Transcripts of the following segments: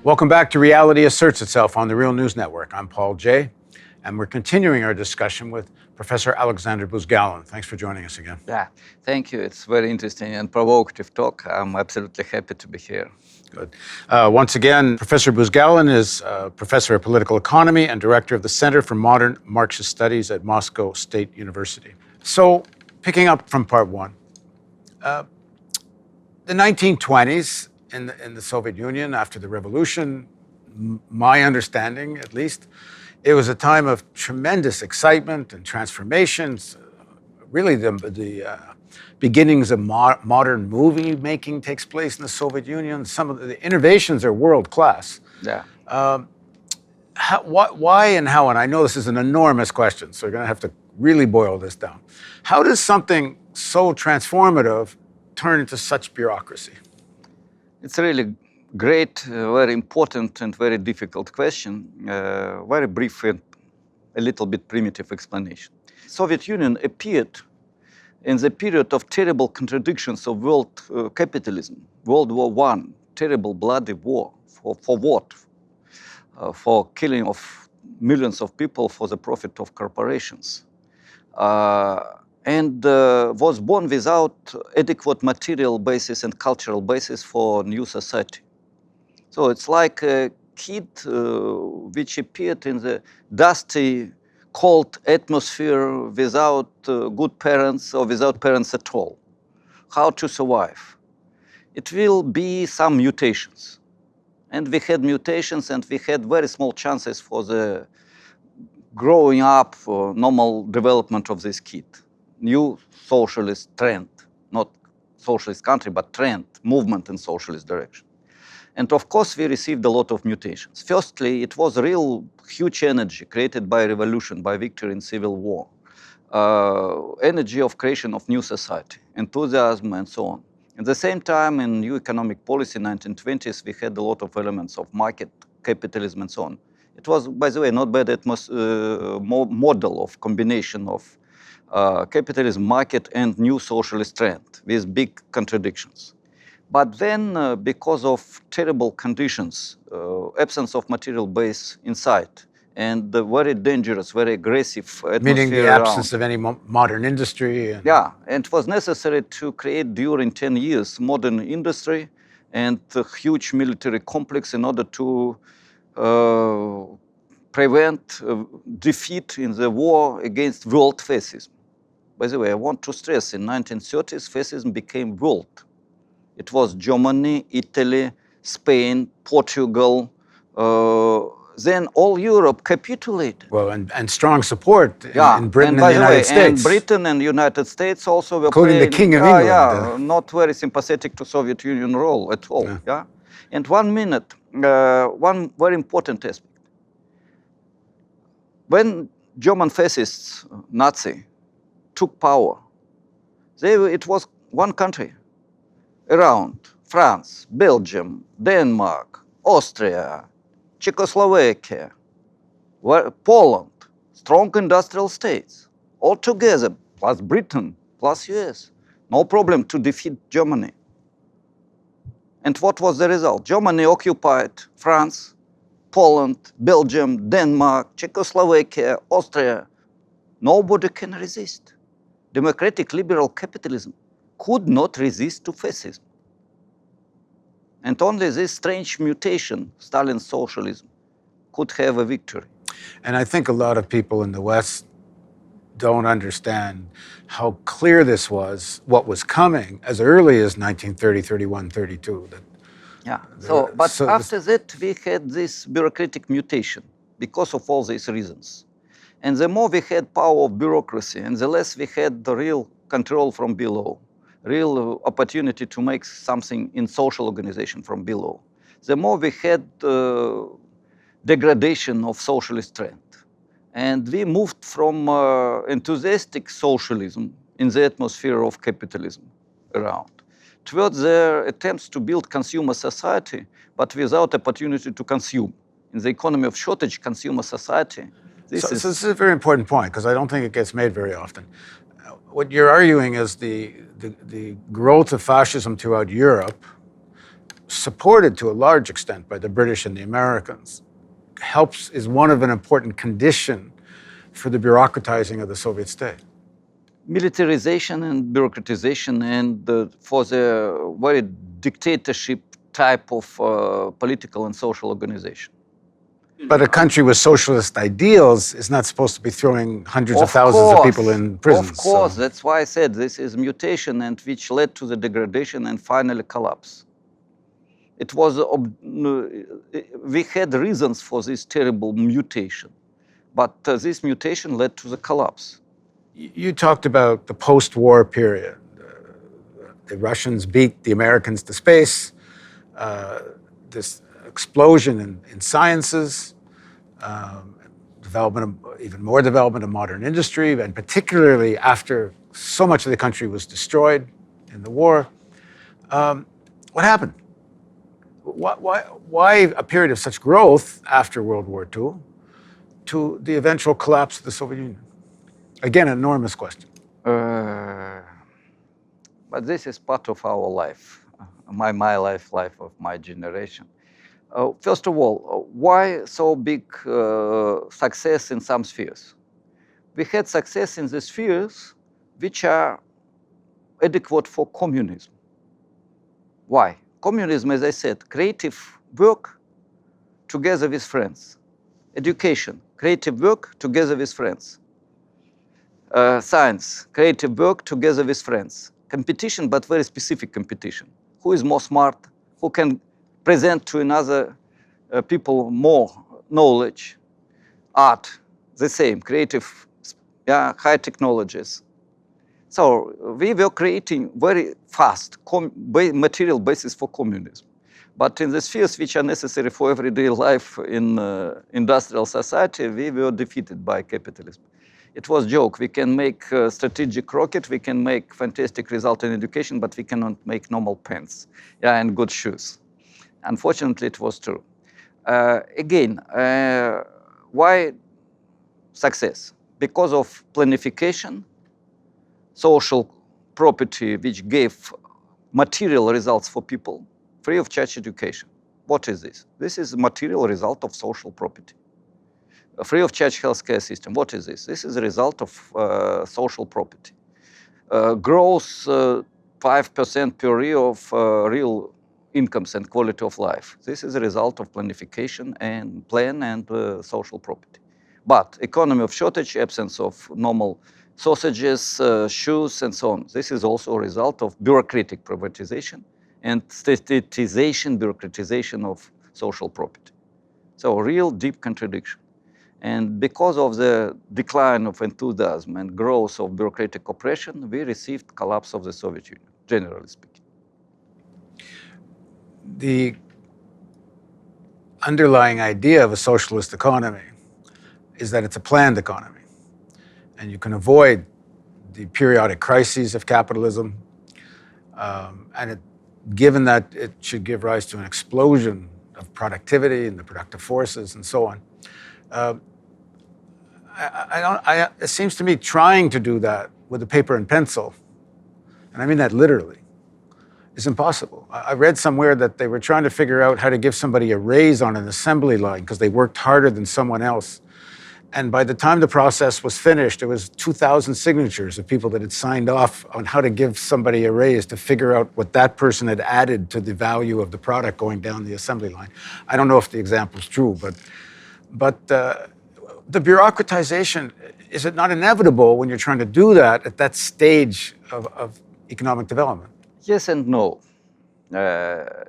Welcome back to Reality Asserts Itself on the Real News Network. I'm Paul Jay, and we're continuing our discussion with Professor Alexander Buzgalin. Thanks for joining us again. Yeah, thank you. It's very interesting and provocative talk. I'm absolutely happy to be here. Good. Once again, Professor Buzgalin is Professor of Political Economy and Director of the Center for Modern Marxist Studies at Moscow State University. So, picking up from part one, the 1920s in the Soviet Union after the revolution, my understanding at least, it was a time of tremendous excitement and transformations. Really, the beginnings of modern movie making takes place in the Soviet Union. Some of the innovations are world class. Yeah. Why and how? And I know this is an enormous question, so you're going to have to really boil this down. How does something so transformative turn into such bureaucracy? It's really great, very important and very difficult question. Very brief and a little bit primitive explanation. Soviet Union appeared in the period of terrible contradictions of world capitalism. World War I, terrible bloody war. For what? For killing of millions of people for the profit of corporations. And was born without adequate material basis and cultural basis for new society. So it's like a kid which appeared in the dusty, cold atmosphere without good parents or without parents at all. How to survive? It will be some mutations. And we had mutations and we had very small chances for the growing up or normal development of this kid. New socialist trend, not socialist country, but trend, movement in socialist direction. And of course, we received a lot of mutations. Firstly, it was real huge energy created by revolution, by victory in civil war. Energy of creation of new society, enthusiasm and so on. At the same time, in new economic policy in the 1920s, we had a lot of elements of market capitalism and so on. It was, by the way, not bad model of combination of capitalism, market, and new socialist trend with big contradictions. But then, because of terrible conditions, absence of material base inside, and the very dangerous, very aggressive atmosphere meaning the absence of any modern industry. Yeah, and it was necessary to create during 10 years modern industry and a huge military complex in order to prevent defeat in the war against world fascism. By the way, I want to stress, in 1930s, fascism became world. It was Germany, Italy, Spain, Portugal, then all Europe capitulated. Well, and strong support in Britain and the United States. And Britain and United States also were including playing, the King of England. Not very sympathetic to Soviet Union role at all. Yeah. And 1 minute, one very important aspect. When German fascists, Nazi, took power, it was one country around: France, Belgium, Denmark, Austria, Czechoslovakia, Poland, strong industrial states, all together, plus Britain, plus US. No problem to defeat Germany. And what was the result? Germany occupied France, Poland, Belgium, Denmark, Czechoslovakia, Austria. Nobody can resist. Democratic liberal capitalism could not resist to fascism. And only this strange mutation, Stalin's socialism, could have a victory. And I think a lot of people in the West don't understand how clear this was, what was coming as early as 1930, 31, 32. Yeah, but after that, we had this bureaucratic mutation because of all these reasons. And the more we had power of bureaucracy, and the less we had the real control from below, real opportunity to make something in social organization from below, the more we had degradation of socialist trend. And we moved from enthusiastic socialism in the atmosphere of capitalism around towards their attempts to build consumer society, but without opportunity to consume. In the economy of shortage, consumer society, this is a very important point, because I don't think it gets made very often. What you're arguing is the growth of fascism throughout Europe supported to a large extent by the British and the Americans, is one of an important condition for the bureaucratizing of the Soviet state. Militarization and bureaucratization, and for the very dictatorship type of political and social organization. But a country with socialist ideals is not supposed to be throwing hundreds of thousands of people in prisons. Of course, that's why I said this is mutation, and which led to the degradation and finally collapse. It was, we had reasons for this terrible mutation, but this mutation led to the collapse. You talked about the post-war period. The Russians beat the Americans to space, this explosion in sciences, even more development of modern industry, and particularly after so much of the country was destroyed in the war. What happened? Why a period of such growth after World War II to the eventual collapse of the Soviet Union? Again, an enormous question. But this is part of our life, my life of my generation. First of all, why so big success in some spheres? We had success in the spheres which are adequate for communism. Why? Communism, as I said, creative work together with friends. Education, creative work together with friends. Science, creative work together with friends. Competition, but very specific competition. Who is more smart? Who can present to another people more knowledge? Art, the same, creative, high technologies. So we were creating very fast material basis for communism. But in the spheres which are necessary for everyday life in industrial society, we were defeated by capitalism. It was a joke. We can make a strategic rocket, we can make fantastic result in education, but we cannot make normal pants and good shoes. Unfortunately, it was true. Again, why success? Because of planification, social property which gave material results for people, free of charge education. What is this? This is a material result of social property. A free of charge healthcare system. What is this? This is a result of social property. Growth 5% per year of real incomes and quality of life. This is a result of planification and plan and social property. But economy of shortage, absence of normal sausages, shoes, and so on. This is also a result of bureaucratic privatization and statization, bureaucratization of social property. So a real deep contradiction. And because of the decline of enthusiasm and growth of bureaucratic oppression, we received collapse of the Soviet Union, generally speaking. The underlying idea of a socialist economy is that it's a planned economy, and you can avoid the periodic crises of capitalism, given that it should give rise to an explosion of productivity and the productive forces and so on. It seems to me trying to do that with a paper and pencil, and I mean that literally, is impossible. I read somewhere that they were trying to figure out how to give somebody a raise on an assembly line because they worked harder than someone else. And by the time the process was finished, it was 2,000 signatures of people that had signed off on how to give somebody a raise to figure out what that person had added to the value of the product going down the assembly line. I don't know if the example is true, but the bureaucratization, is it not inevitable when you're trying to do that at that stage of economic development? Yes and no.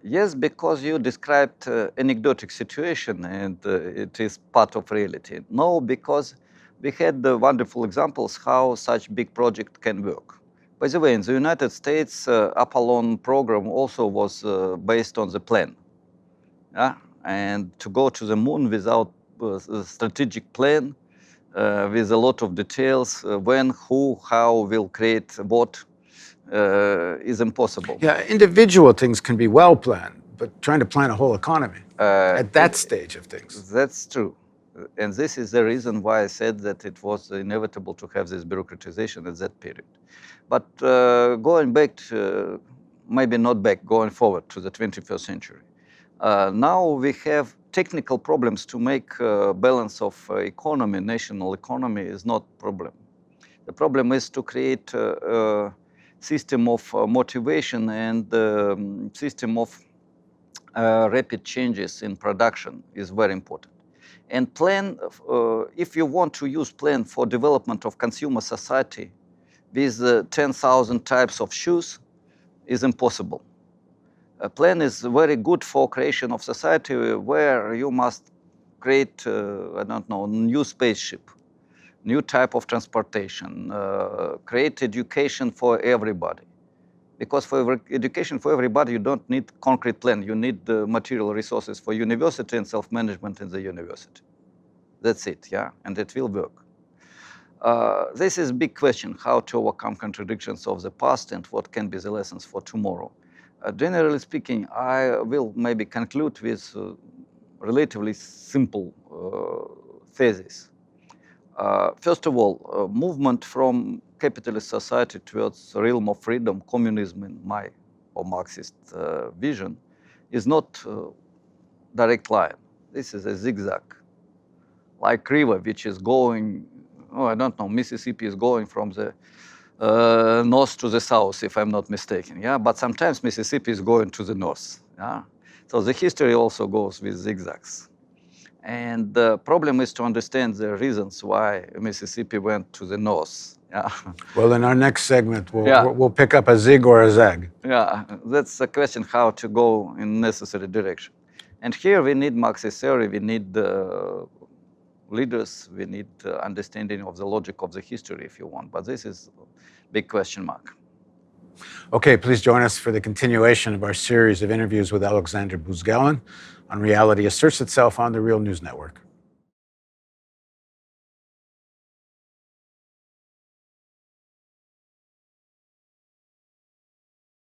Yes, because you described anecdotic situation and it is part of reality. No, because we had wonderful examples how such big project can work. By the way, in the United States, Apollon program also was based on the plan. And to go to the moon without a strategic plan, with a lot of details, when, who, how will create what, is impossible. Yeah, individual things can be well planned, but trying to plan a whole economy at that stage of things. That's true. And this is the reason why I said that it was inevitable to have this bureaucratization at that period. But going back to maybe not back, going forward to the 21st century. Now we have technical problems to make balance of economy, national economy is not problem. The problem is to create a system of motivation and system of rapid changes in production is very important. And plan, if you want to use plan for development of consumer society with 10,000 types of shoes, is impossible. A plan is very good for creation of society where you must create, I don't know, new spaceship, new type of transportation, create education for everybody. Because for education for everybody, you don't need concrete plan. You need the material resources for university and self-management in the university. That's it, yeah, and it will work. This is a big question, how to overcome contradictions of the past and what can be the lessons for tomorrow. Generally speaking, I will maybe conclude with relatively simple thesis. First of all, movement from capitalist society towards the realm of freedom, communism in my or Marxist vision, is not a direct line. This is a zigzag, like river which is going, oh, I don't know, Mississippi is going from the north to the south, if I'm not mistaken, yeah? But sometimes Mississippi is going to the north, yeah? So the history also goes with zigzags. And the problem is to understand the reasons why Mississippi went to the north. Yeah. Well, in our next segment, we'll pick up a zig or a zag. Yeah, that's the question, how to go in necessary direction. And here we need Marxist theory, we need leaders, we need understanding of the logic of the history, if you want. But this is a big question mark. Okay, please join us for the continuation of our series of interviews with Alexander Buzgalin on Reality Asserts Itself on the Real News Network.